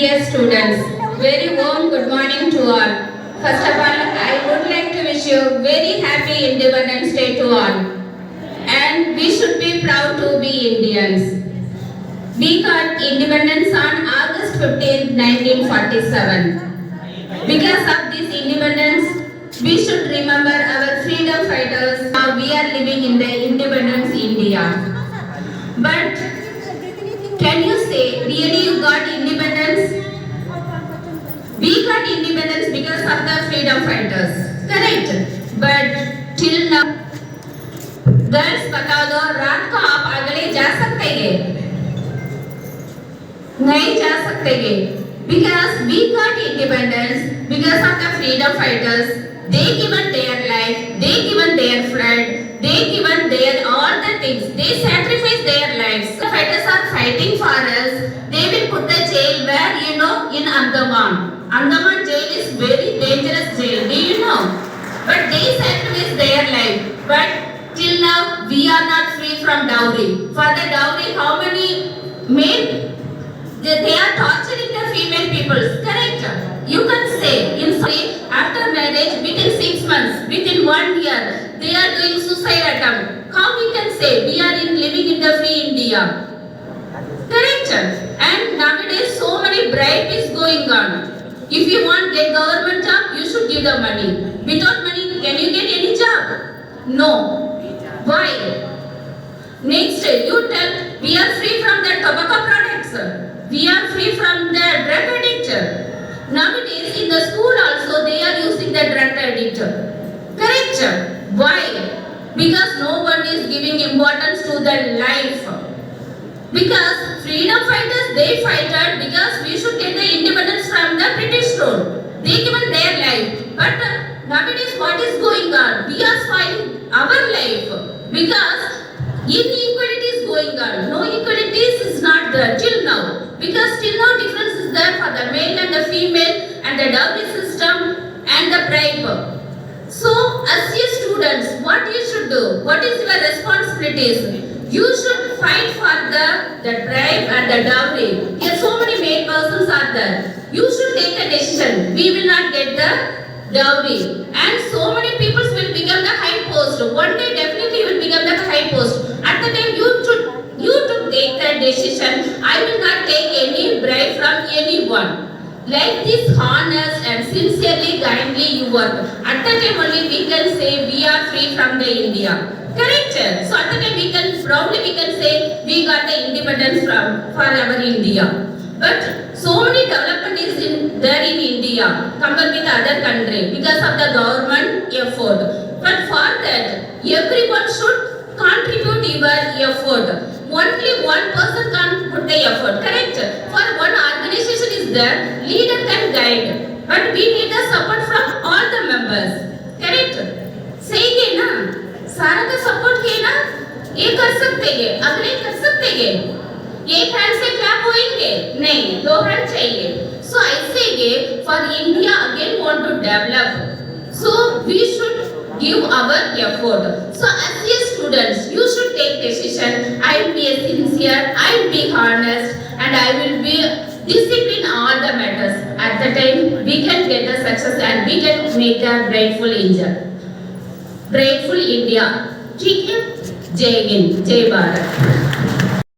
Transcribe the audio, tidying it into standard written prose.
Dear students, very warm good morning to all. First of all, I would like to wish you very happy Independence Day to all. And we should be proud to be Indians. We got independence on August 15, 1947. Because of this independence, we should remember our freedom fighters. Now we are living in the independence India. But can you say really you got independence? We got independence because of the freedom fighters. Correct? But till now, girls बता दो रात को आप अगले जा सकते हैं? नहीं जा सकते हैं. Because we got independence because of the freedom fighters. They given their life, they given their blood, they given their all the things. They sacrifice their lives. The fighters are fighting for us. They will put the jail where in Andaman. Andaman jail is very dangerous jail. Do you know? But they sacrifice their life. But till now we are not free from dowry. For the dowry, how many men? They are torturing the female people. Correct? You can say in after marriage within 6 months, within 1 year, they are doing suicide attempt. How we can say we are living in the free India? Correct? And nowadays so many bribe is going on. If you want get government job, you should give the money. Without money, can you get any job? No. Why? Next, you tell we are free from the tobacco products. We are free from the drug addict. Nowadays in the school also they are using the drug addict. Correct? Why? Because no one is giving importance to the life. Because freedom fighters they fighted because we should get the independence from the British rule. They given their life. But nowadays what is going on? We are fighting our life because inequality is going on. No equalities is not there till now. Because still no difference is there for the male and the female and the dowry system and the bribe. So as your students, what you should do? What is your responsibilities? You should fight for the bribe and the dowry. Here so many male persons are there. You should take a decision. We will not get the dowry. And so many people will become the high post. One day definitely will become the high post. At the time you should take that decision. I will not take any bribe from anyone. Like this honest and sincerely, kindly you work. At the time only we can say we are free from the India. Correct? So at the time we can proudly say we got the independence for our India. But so many development is there in India compared with other country because of the government effort. But for that, everyone should contribute your effort. Only one person can put the effort. Correct? For one organization is there, leader can guide. But we need the support from all the members. Correct? सही है ना? सारा का support किए ना? ये कर सकते हैं, अगले कर सकते हैं. एक हैंड से क्लैप होएंगे? नहीं, दो हैंड चाहिए. So I say for India again want to develop. So we should give our effort. So as a students, you should take decision. I will be sincere, I will be honest, and I will be disciplined all the matters. At the time, we can get the success and we can make a grateful India. ठीक है? जय हिंद, जय भारत.